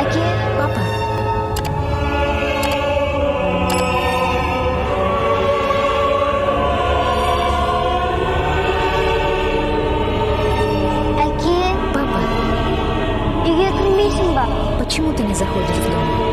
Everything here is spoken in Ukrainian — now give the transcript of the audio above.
Әке, Папа, әке, папа, үйге кірмейсің ба? почему ты не заходишь в дом?